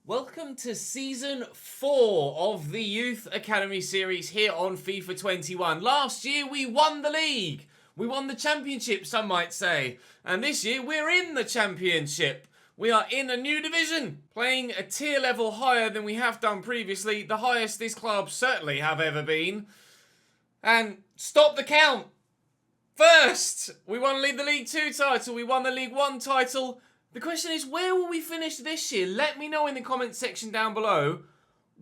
Welcome to Season 4 of the Youth Academy series here on FIFA 21. Last year we won the league. We won the championship, some might say. And this year we're in the championship. We are in a new division, playing a tier level higher than we have done previously. The highest this club certainly have ever been. And stop the count. First, we won the League 2 title. We won the League 1 title. The question is, where will we finish this year? Let me know in the comments section down below.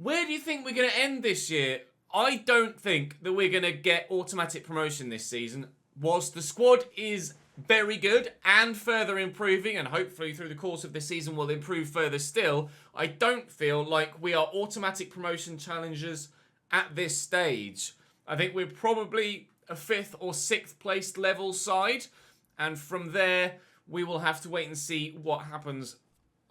Where do you think we're going to end this year? I don't think that we're going to get automatic promotion this season. Whilst the squad is very good and further improving, and hopefully through the course of this season will improve further still, I don't feel like we are automatic promotion challengers at this stage. I think we're probably a 5th or 6th placed level side, and from there we will have to wait and see what happens.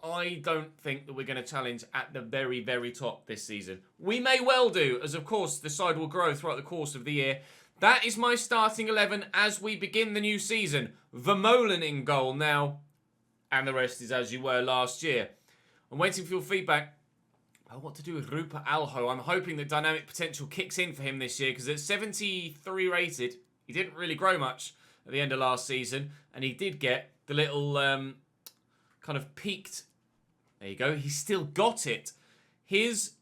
I don't think that we're going to challenge at the very, very top this season. We may well do, as of course the side will grow throughout the course of the year. That is my starting 11 as we begin the new season. Vermolen in goal now, and the rest is as you were last year. I'm waiting for your feedback about what to do with Rupa Alho. I'm hoping that dynamic potential kicks in for him this year, because at 73 rated, he didn't really grow much at the end of last season, and he did get the little kind of peaked. There you go. He's still got it. His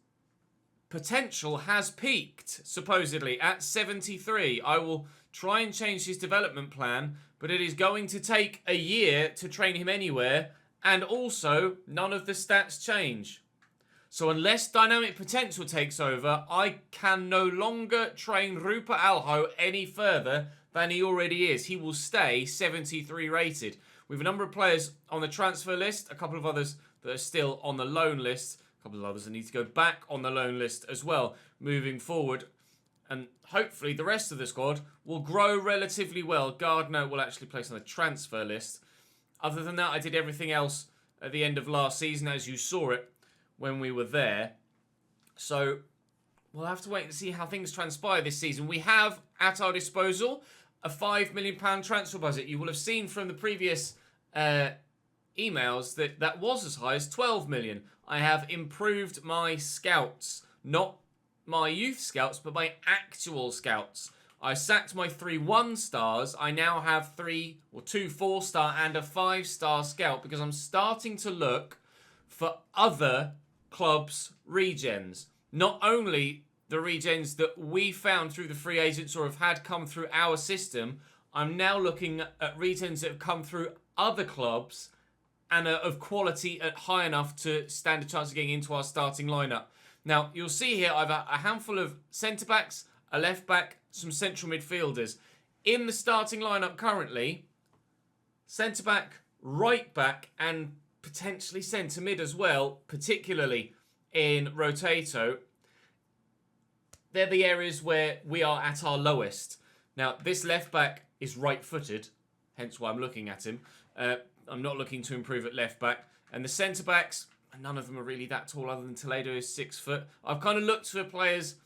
potential has peaked, supposedly, at 73. I will try and change his development plan, but it is going to take a year to train him anywhere, and also none of the stats change. So unless dynamic potential takes over, I can no longer train Rupa Alho any further than he already is. He will stay 73 rated. We have a number of players on the transfer list, a couple of others that are still on the loan list, a couple of others that need to go back on the loan list as well moving forward. And hopefully the rest of the squad will grow relatively well. Gardner will actually place on the transfer list. Other than that, I did everything else at the end of last season, as you saw it when we were there. So we'll have to wait and see how things transpire this season. We have at our disposal a £5 million transfer budget. You will have seen from the previous emails that was as high as 12 million. I have improved my scouts, not my youth scouts, but my actual scouts. I sacked my 3 1-stars. I now have 2 4-star and a 5-star scout, because I'm starting to look for other clubs' regens. Not only the regens that we found through the free agents or have had come through our system, I'm now looking at regens that have come through other clubs and are of quality at high enough to stand a chance of getting into our starting lineup. Now, you'll see here I've a handful of centre-backs, a left-back, some central midfielders. In the starting lineup currently, centre-back, right-back, and potentially centre-mid as well, particularly in Rotato. They're the areas where we are at our lowest. Now, this left-back is right-footed, hence why I'm looking at him. I'm not looking to improve at left-back. And the centre-backs, none of them are really that tall, other than Toledo is 6 foot. I've kind of looked for players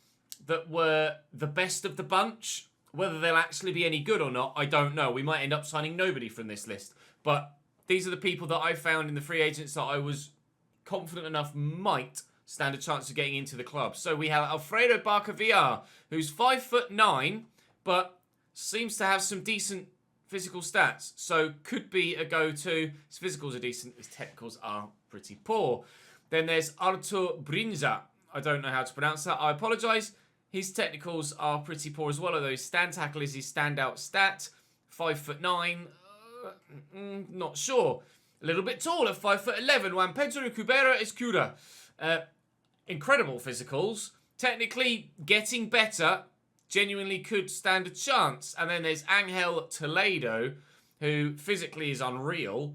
that were the best of the bunch. Whether they'll actually be any good or not, I don't know. We might end up signing nobody from this list. But these are the people that I found in the free agents that I was confident enough might stand a chance of getting into the club. So we have Alfredo Barca-Villar, who's 5'9", but seems to have some decent physical stats. So could be a go-to. His physicals are decent. His technicals are pretty poor. Then there's Artur Brinza. I don't know how to pronounce that. I apologise. His technicals are pretty poor as well, although his stand tackle is his standout stat. 5'9". Not sure. A little bit tall at 5'11". Juan Pedro Cubera Escura. Incredible physicals. Technically getting better. Genuinely could stand a chance. And then there's Angel Toledo, who physically is unreal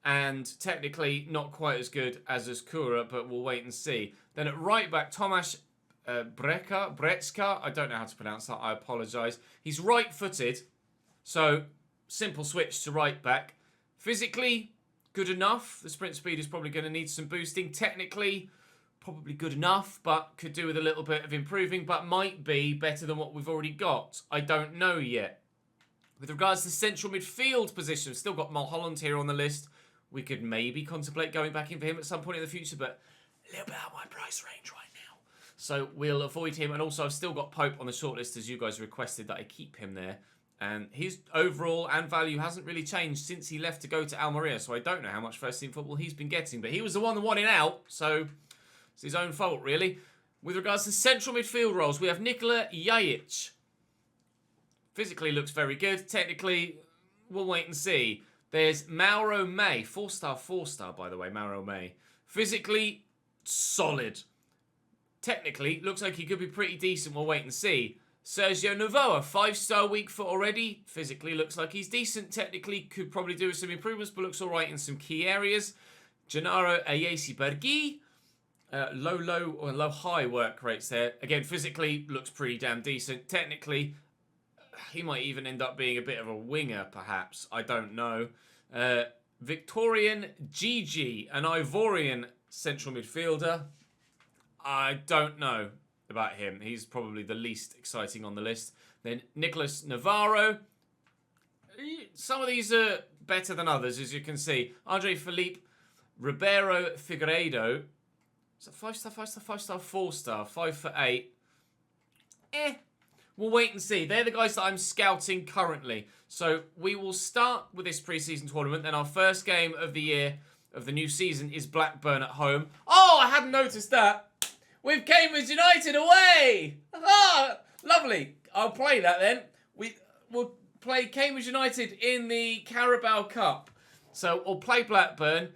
and technically not quite as good as Escura, but we'll wait and see. Then at right back, Tomasz Brecka. I don't know how to pronounce that. I apologise. He's right-footed, so simple switch to right back. Physically, good enough. The sprint speed is probably going to need some boosting. Technically, probably good enough, but could do with a little bit of improving, but might be better than what we've already got. I don't know yet. With regards to central midfield position, we've still got Mulholland here on the list. We could maybe contemplate going back in for him at some point in the future, but a little bit out of my price range right now. So we'll avoid him. And also I've still got Pope on the shortlist as you guys requested that I keep him there. And his overall and value hasn't really changed since he left to go to Almeria. So I don't know how much first team football he's been getting. But he was the one that wanted out. So it's his own fault, really. With regards to central midfield roles, we have Nikola Jajic. Physically looks very good. Technically, we'll wait and see. There's Mauro May. 4-star, 4-star, by the way, Mauro May. Physically, solid. Technically, looks like he could be pretty decent. We'll wait and see. Sergio Novoa, 5-star weak foot already. Physically looks like he's decent. Technically could probably do with some improvements, but looks alright in some key areas. Gennaro Ayesi-Bergi, low-high work rates there. Again, physically looks pretty damn decent. Technically, he might even end up being a bit of a winger, perhaps. I don't know. Victorian Gigi, an Ivorian central midfielder. I don't know about him. He's probably the least exciting on the list. Then Nicolas Navarro. Some of these are better than others, as you can see. Andre Felipe Ribeiro Figueiredo. Is that 5-star, 5-star, 5-star, 4-star, 5 for 8? We'll wait and see. They're the guys that I'm scouting currently. So we will start with this preseason tournament. Then our first game of the year, of the new season, is Blackburn at home. Oh, I hadn't noticed that. With Cambridge United away! Ah, lovely. I'll play that then. We'll play Cambridge United in the Carabao Cup. So we'll play Blackburn.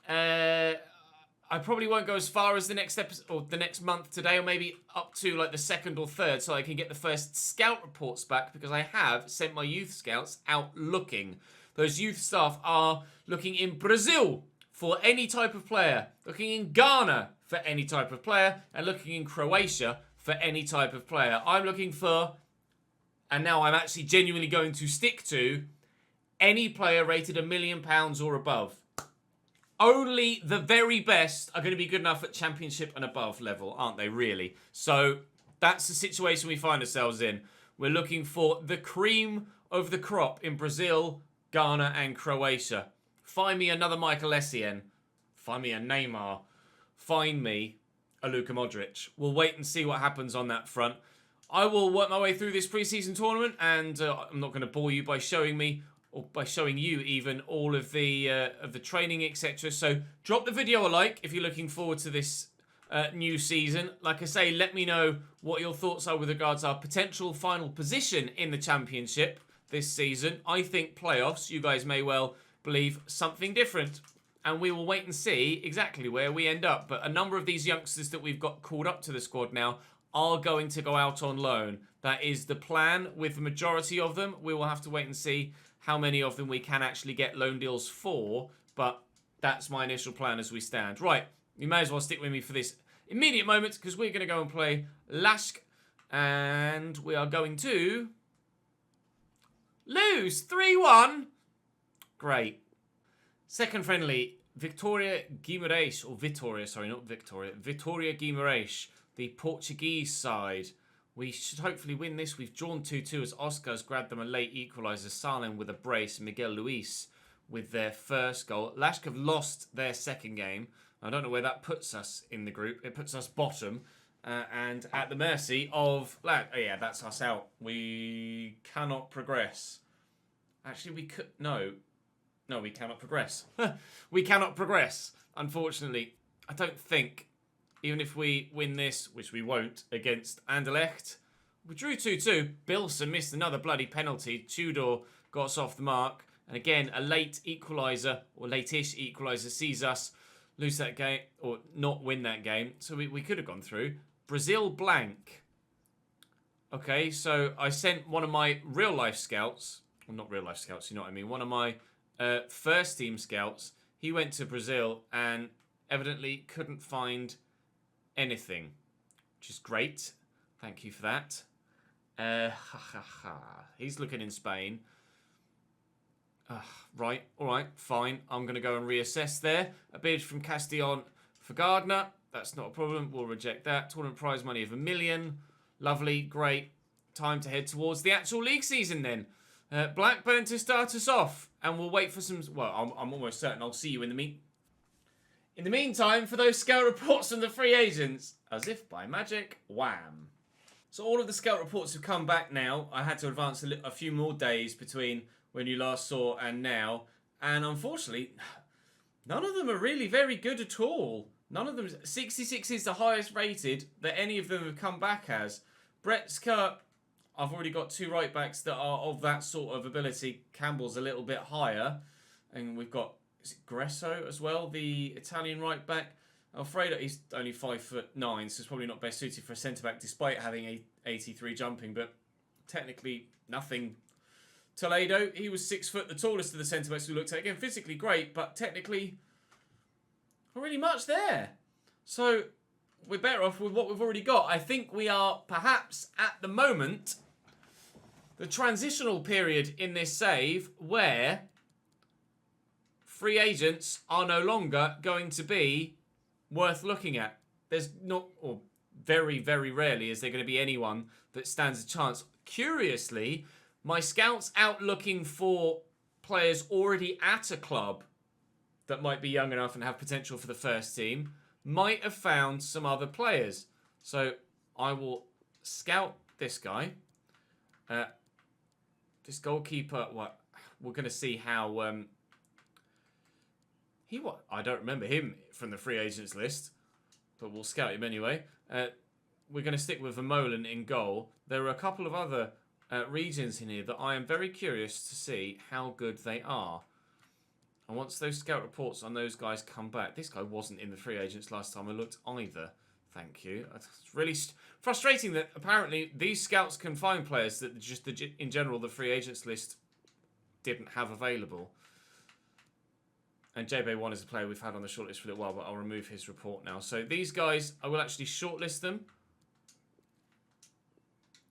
I probably won't go as far as the next episode or the next month today, or maybe up to like the 2nd or 3rd, so I can get the first scout reports back, because I have sent my youth scouts out looking. Those youth staff are looking in Brazil for any type of player, looking in Ghana for any type of player, and looking in Croatia for any type of player. I'm looking for, and now I'm actually genuinely going to stick to, any player rated £1 million or above. Only the very best are going to be good enough at championship and above level, aren't they, really? So that's the situation we find ourselves in. We're looking for the cream of the crop in Brazil, Ghana, and Croatia. Find me another Michael Essien. Find me a Neymar. Find me a Luka Modric. We'll wait and see what happens on that front. I will work my way through this preseason tournament, and I'm not going to bore you by showing me, or by showing you even, all of the training, etc. So drop the video a like if you're looking forward to this new season. Like I say, let me know what your thoughts are with regards to our potential final position in the championship this season. I think playoffs. You guys may well believe something different. And we will wait and see exactly where we end up. But a number of these youngsters that we've got called up to the squad now are going to go out on loan. That is the plan with the majority of them. We will have to wait and see how many of them we can actually get loan deals for. But that's my initial plan as we stand. Right, you may as well stick with me for this immediate moment, because we're going to go and play Lashk. And we are going to lose 3-1. Great. Second friendly, Victoria Guimarães, or Vitória, sorry, not Victoria. Vitória Guimarães, the Portuguese side. We should hopefully win this. We've drawn 2-2 as Oscar's grabbed them a late equaliser. Salem with a brace, Miguel Luis with their first goal. Lashk have lost their second game. I don't know where that puts us in the group. It puts us bottom and at the mercy of... Oh yeah, that's us out. We cannot progress. Actually, we could... No, we cannot progress. We cannot progress, unfortunately. I don't think, even if we win this, which we won't, against Anderlecht. We drew 2-2. Bilson missed another bloody penalty. Tudor got us off the mark. And again, a late equaliser, or late-ish equaliser, sees us lose that game, or not win that game. So we could have gone through. Brazil blank. Okay, so I sent one of my real-life scouts. Well, not real-life scouts, you know what I mean. One of my first-team scouts. He went to Brazil and evidently couldn't find anything, which is great. Thank you for that. He's looking in Spain. Right, all right, fine. I'm going to go and reassess there. A bid from Castillon for Gardner. That's not a problem. We'll reject that. Tournament prize money of £1 million. Lovely, great. Time to head towards the actual league season then. Blackburn to start us off. And we'll wait for some... Well, I'm almost certain I'll see you in In the meantime, for those scout reports from the free agents, as if by magic, wham. So all of the scout reports have come back now. I had to advance a few more days between when you last saw and now. And unfortunately, none of them are really very good at all. None of them. 66 is the highest rated that any of them have come back as. Brettska, I've already got 2 right backs that are of that sort of ability. Campbell's a little bit higher. And we've got, is it Gresso as well, the Italian right back? Alfredo, he's only 5'9", so it's probably not best suited for a centre-back despite having a 83 jumping, but technically nothing. Toledo, he was 6 foot, the tallest of the centre-backs we looked at. Again, physically great, but technically not really much there. So we're better off with what we've already got. I think we are perhaps at the moment the transitional period in this save where free agents are no longer going to be worth looking at. There's not, or very, very rarely is there going to be anyone that stands a chance. Curiously, my scouts out looking for players already at a club that might be young enough and have potential for the first team might have found some other players. So I will scout this guy. This goalkeeper, what we're going to see how I don't remember him from the free agents list, but we'll scout him anyway. We're going to stick with Vermolen in goal. There are a couple of other regions in here that I am very curious to see how good they are. And once those scout reports on those guys come back, this guy wasn't in the free agents last time I looked either. Thank you. It's really frustrating that apparently these scouts can find players that just in general the free agents list didn't have available. And JB1 is a player we've had on the shortlist for a little while, but I'll remove his report now. So these guys, I will actually shortlist them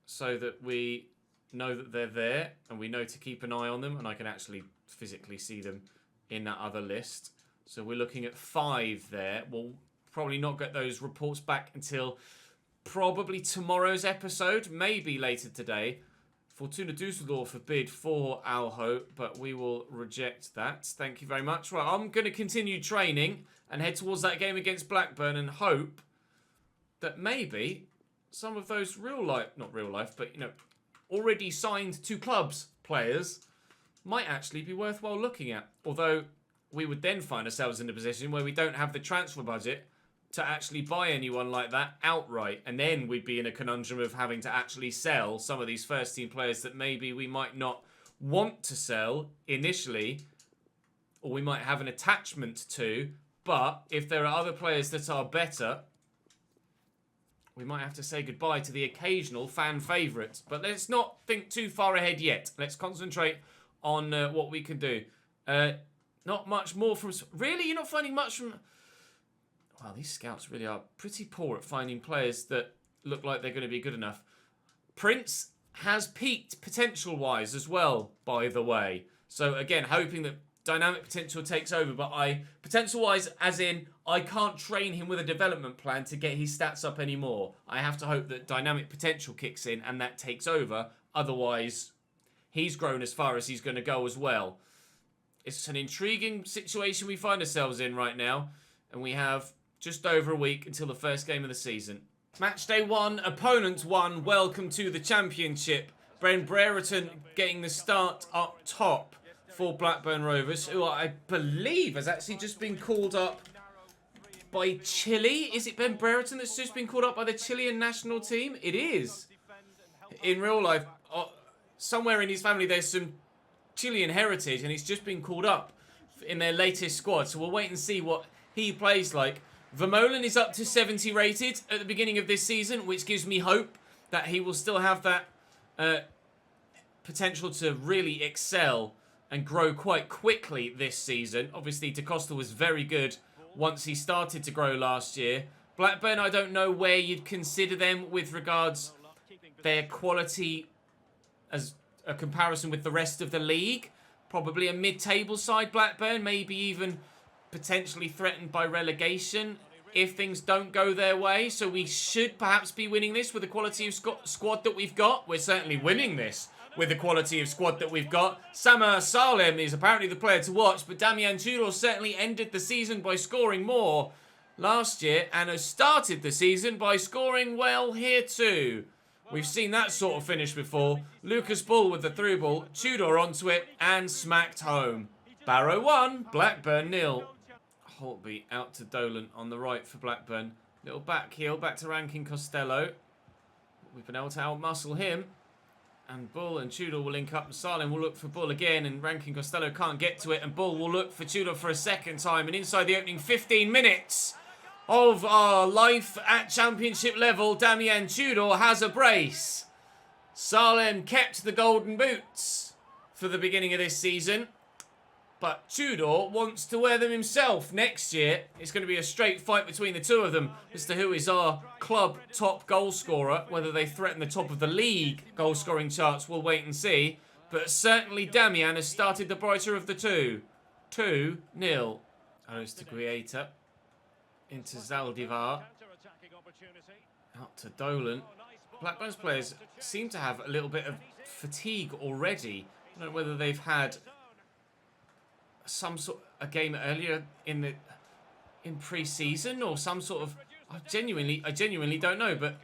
so that we know that they're there and we know to keep an eye on them and I can actually physically see them in that other list. So we're looking at 5 there. We'll probably not get those reports back until probably tomorrow's episode, maybe later today. Fortuna Dusseldorf have bid for Alho, but we will reject that. Thank you very much. Right, I'm going to continue training and head towards that game against Blackburn and hope that maybe some of those not real life, but, you know, already signed to clubs players might actually be worthwhile looking at. Although we would then find ourselves in a position where we don't have the transfer budget to actually buy anyone like that outright. And then we'd be in a conundrum of having to actually sell some of these first team players that maybe we might not want to sell initially, or we might have an attachment to. But if there are other players that are better, we might have to say goodbye to the occasional fan favourite. But let's not think too far ahead yet. Let's concentrate on what we can do. Not much more from... Really? You're not finding much from... Wow, these scouts really are pretty poor at finding players that look like they're going to be good enough. Prince has peaked potential-wise as well, by the way. So, again, hoping that dynamic potential takes over. But potential-wise, as in, I can't train him with a development plan to get his stats up anymore. I have to hope that dynamic potential kicks in and that takes over. Otherwise, he's grown as far as he's going to go as well. It's an intriguing situation we find ourselves in right now. And we have just over a week until the first game of the season. Match day 1, opponent 1, welcome to the championship. Ben Brereton getting the start up top for Blackburn Rovers, who I believe has actually just been called up by Chile. Is it Ben Brereton that's just been called up by the Chilean national team? It is. In real life, somewhere in his family there's some Chilean heritage and he's just been called up in their latest squad. So we'll wait and see what he plays like. Vermolen is up to 70 rated at the beginning of this season, which gives me hope that he will still have that potential to really excel and grow quite quickly this season. Obviously, Da Costa was very good once he started to grow last year. Blackburn, I don't know where you'd consider them with regards their quality as a comparison with the rest of the league. Probably a mid-table side, Blackburn, maybe even potentially threatened by relegation if things don't go their way. So we should perhaps be winning this with the quality of squad that we've got. We're certainly winning this with the quality of squad that we've got. Samer Salem is apparently the player to watch, but Damian Tudor certainly ended the season by scoring more last year and has started the season by scoring well here too. We've seen that sort of finish before. Lucas Bull with the through ball, Tudor onto it and smacked home. Barrow 1, Blackburn 0. Holtby out to Dolan on the right for Blackburn. Little back heel, back to Rankin Costello. We've been able to outmuscle him. And Bull and Tudor will link up, and Salem will look for Bull again, and Rankin Costello can't get to it, and Bull will look for Tudor for a second time, and inside the opening 15 minutes of our life at championship level, Damian Tudor has a brace. Salem kept the golden boots for the beginning of this season, but Tudor wants to wear them himself next year. It's going to be a straight fight between the two of them as to who is our club top goal scorer. Whether they threaten the top of the league goal scoring charts, we'll wait and see. But certainly Damian has started the brighter of the two. 2-0. Aristeguieta into Zaldivar. Out to Dolan. Blackburn's players seem to have a little bit of fatigue already. I don't know whether they've had some sort of a game earlier in pre-season or some sort of I genuinely don't know, but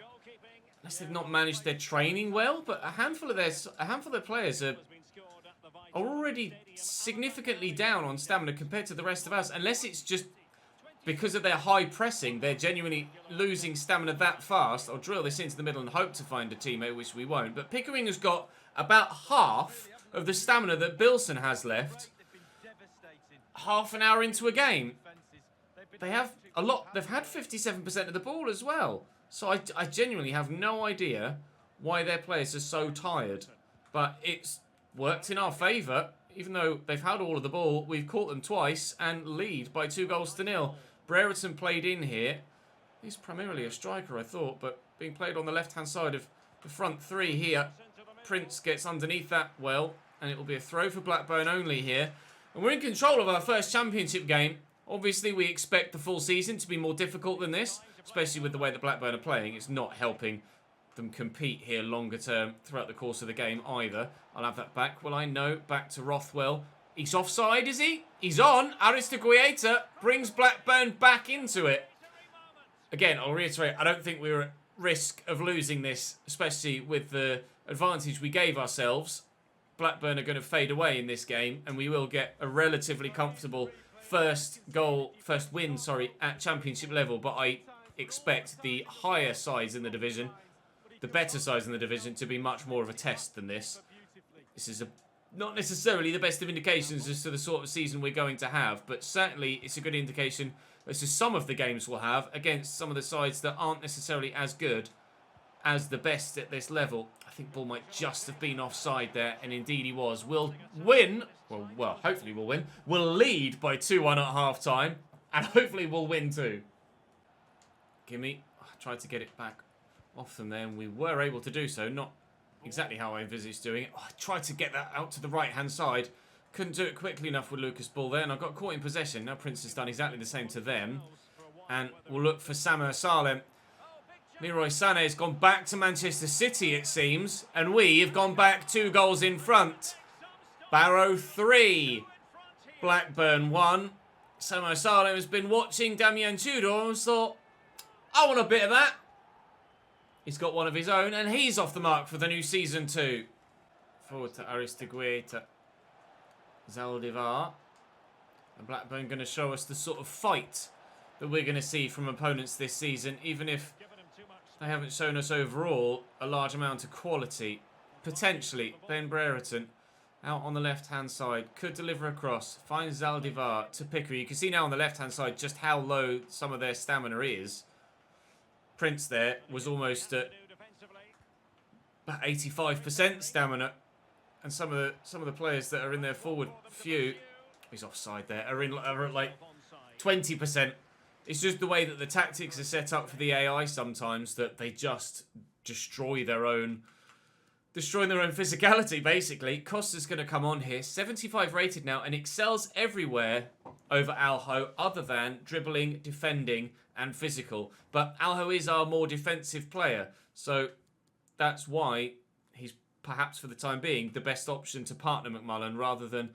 unless they've not managed their training well, but a handful of their players are already significantly down on stamina compared to the rest of us, unless it's just because of their high pressing, they're genuinely losing stamina that fast. I'll drill this into the middle and hope to find a teammate, which we won't. But Pickering has got about half of the stamina that Bilson has left. Half an hour into a game. They have a lot. They've had 57% of the ball as well. So I genuinely have no idea why their players are so tired. But it's worked in our favour. Even though they've had all of the ball, we've caught them twice and lead by 2-0. Brereton played in here. He's primarily a striker, I thought, but being played on the left-hand side of the front three here. Prince gets underneath that well, and it will be a throw for Blackburn only here. And we're in control of our first championship game. Obviously, we expect the full season to be more difficult than this, especially with the way that Blackburn are playing. It's not helping them compete here longer term throughout the course of the game either. I'll have that back. Will I? No. Back to Rothwell. He's offside, is he? He's on. Aristeguieta brings Blackburn back into it. Again, I'll reiterate, I don't think we were at risk of losing this, especially with the advantage we gave ourselves. Blackburn are going to fade away in this game, and we will get a relatively comfortable first win, at championship level. But I expect the higher sides in the division, the better sides in the division, to be much more of a test than this. This is not necessarily the best of indications as to the sort of season we're going to have, but certainly it's a good indication as to some of the games we'll have against some of the sides that aren't necessarily as good as the best at this level. I think Bull might just have been offside there, and indeed he was. We'll win. Well, hopefully we'll win. We'll lead by 2-1 at half-time, and hopefully we'll win too. Gimme. I tried to get it back off them there, and we were able to do so. Not exactly how I envisaged doing it. I tried to get that out to the right-hand side. Couldn't do it quickly enough with Lucas Bull there, and I got caught in possession. Now Prince has done exactly the same to them. And we'll look for Samer Salem. Leroy Sané has gone back to Manchester City, it seems. And we have gone back 2 goals in front. Barrow 3. Blackburn 1. Samer Salem has been watching Damian Tudor and thought, I want a bit of that. He's got one of his own, and he's off the mark for the new season too. Forward to Aristeguieta. Zaldivar. And Blackburn going to show us the sort of fight that we're going to see from opponents this season, even if they haven't shown us overall a large amount of quality. Potentially, Ben Brereton out on the left-hand side could deliver across, finds Zaldivar to Pickering. You can see now on the left-hand side just how low some of their stamina is. Prince there was almost at about 85% stamina, and some of the players that are in their forward few, he's offside there, are at like 20%. It's just the way that the tactics are set up for the AI sometimes that they just destroying their own physicality, basically. Costa's going to come on here. 75 rated now and excels everywhere over Alho other than dribbling, defending and physical. But Alho is our more defensive player. So that's why he's perhaps for the time being, the best option to partner McMullen rather than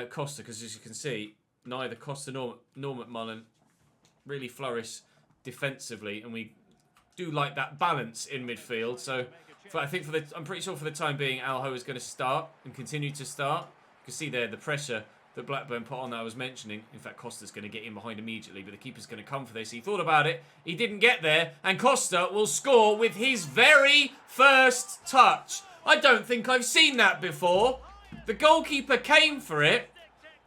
Costa, because as you can see, neither Costa nor McMullen really flourish defensively, and we do like that balance in midfield. So I'm pretty sure for the time being, Alho is going to start and continue to start. You can see there the pressure that Blackburn put on that I was mentioning. In fact, Costa's going to get in behind immediately, but the keeper's going to come for this. He thought about it. He didn't get there, and Costa will score with his very first touch. I don't think I've seen that before. The goalkeeper came for it,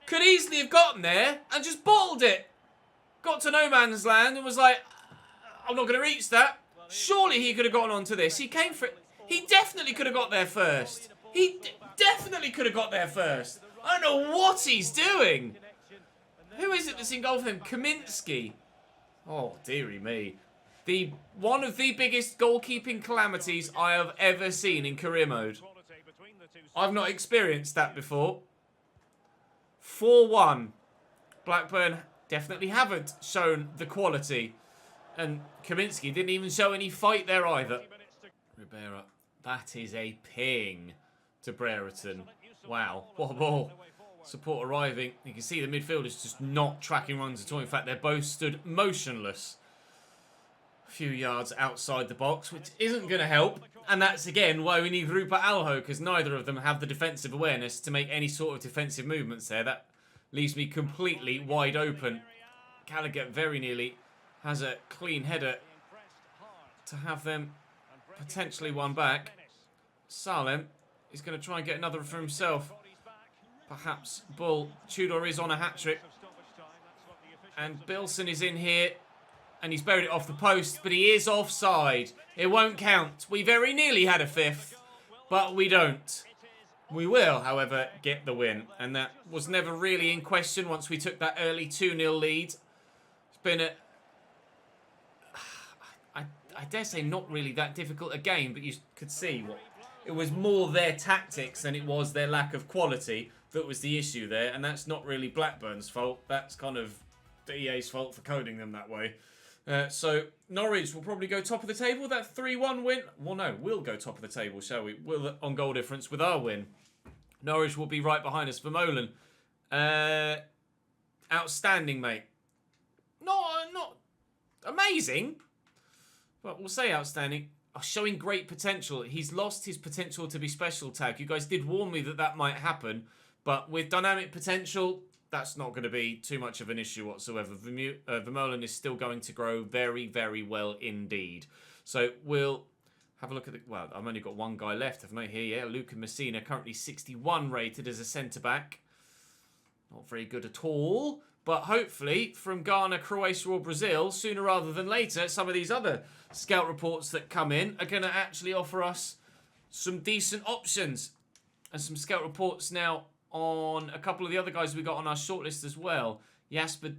could easily have gotten there, and just bottled it. Got to no man's land and was like, I'm not going to reach that. Surely he could have gotten onto this. He came for it. He definitely could have got there first. He definitely could have got there first. I don't know what he's doing. Who is it that's in goal for him? Kaminsky. Oh, dearie me. One of the biggest goalkeeping calamities I have ever seen in career mode. I've not experienced that before. 4-1. Blackburn definitely haven't shown the quality. And Kaminsky didn't even show any fight there either. Ribera. That is a ping to Brereton. Wow, what a ball. Support arriving. You can see the midfielders just not tracking runs at all. In fact, they're both stood motionless a few yards outside the box, which isn't going to help. And that's, again, why we need Rupert Alho, because neither of them have the defensive awareness to make any sort of defensive movements there. That leaves me completely wide open. Gallagher very nearly has a clean header to have them potentially one back. Salem is going to try and get another for himself. Perhaps Bull. Tudor is on a hat-trick. And Bilson is in here. And he's buried it off the post, but he is offside. It won't count. We very nearly had a fifth, but we don't. We will, however, get the win. And that was never really in question once we took that early 2-0 lead. It's been a... I dare say not really that difficult a game, but you could see what it was more their tactics than it was their lack of quality that was the issue there. And that's not really Blackburn's fault. That's kind of the EA's fault for coding them that way. So Norwich will probably go top of the table. That 3-1 win. Well, no, we'll go top of the table, shall we? We'll on goal difference with our win. Norwich will be right behind us. Vermeulen. Outstanding, mate. Not amazing, but we'll say outstanding. Showing great potential. He's lost his potential to be special tag. You guys did warn me that that might happen, but with dynamic potential, that's not going to be too much of an issue whatsoever. Vermeulen is still going to grow very, very well indeed. So we'll have a look at the... Well, I've only got one guy left, haven't I, here? Yeah, Luca Messina, currently 61 rated as a centre-back. Not very good at all. But hopefully, from Ghana, Croatia or Brazil, sooner rather than later, some of these other scout reports that come in are going to actually offer us some decent options. And some scout reports now on a couple of the other guys we got on our shortlist as well. Jasper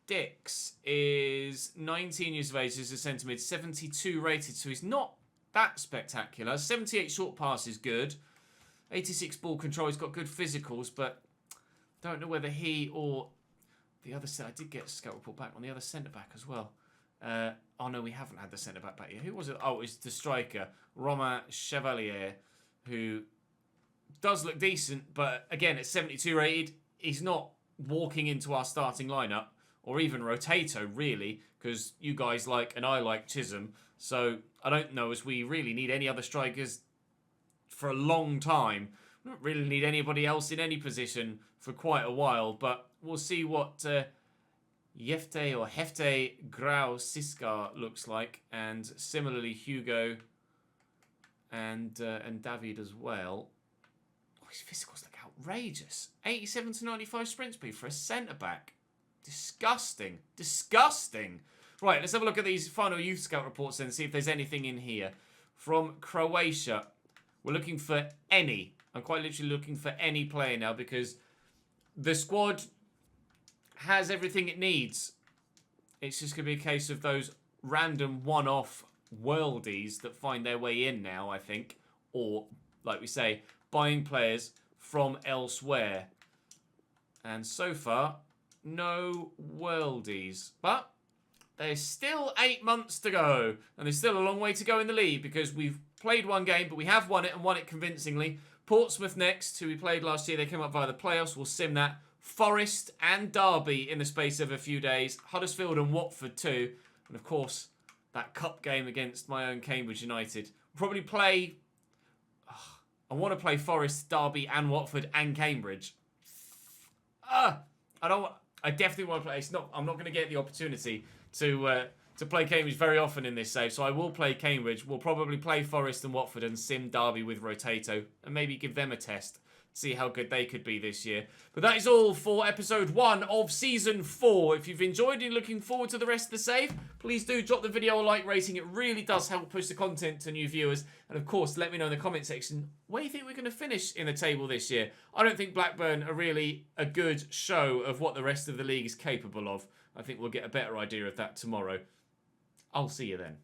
Dix is 19 years of age, is a centre mid, 72 rated, so he's not that spectacular. 78 short pass is good. 86 ball control, he's got good physicals, but don't know whether he or the other... I did get a scout report back on the other centre-back as well. Oh, no, we haven't had the centre-back back yet. Who was it? Oh, it's the striker, Romain Chevalier, who does look decent, but again, at 72 rated, he's not walking into our starting lineup, or even Rotato, really, because you guys like, and I like Chisholm, so I don't know as we really need any other strikers for a long time. We don't really need anybody else in any position for quite a while, but we'll see what Hefte Grau Siska looks like, and similarly Hugo and David as well. Oh, his physicals look outrageous. 87 to 95 sprint speed for a centre-back. Disgusting. Disgusting. Right, let's have a look at these final youth scout reports then and see if there's anything in here. From Croatia, we're looking for any. I'm quite literally looking for any player now because the squad has everything it needs. It's just going to be a case of those random one-off worldies that find their way in now, I think. Or, like we say, buying players from elsewhere. And so far, no worldies. But there's still 8 months to go. And there's still a long way to go in the league because we've played one game, but we have won it and won it convincingly. Portsmouth next, who we played last year. They came up via the playoffs. We'll sim that. Forest and Derby in the space of a few days. Huddersfield and Watford too. And of course, that cup game against my own Cambridge United. We'll probably play... I want to play Forest, Derby and Watford and Cambridge. I definitely want to play. I'm not going to get the opportunity to play Cambridge very often in this save, so I will play Cambridge. We'll probably play Forest and Watford and sim Derby with Rotato and maybe give them a test, see how good they could be this year. But that is all for episode 1 of season 4. If you've enjoyed and you're looking forward to the rest of the save, please do drop the video a like rating. It really does help push the content to new viewers. And of course, let me know in the comment section, where do you think we're going to finish in the table this year? I don't think Blackburn are really a good show of what the rest of the league is capable of. I think we'll get a better idea of that tomorrow. I'll see you then.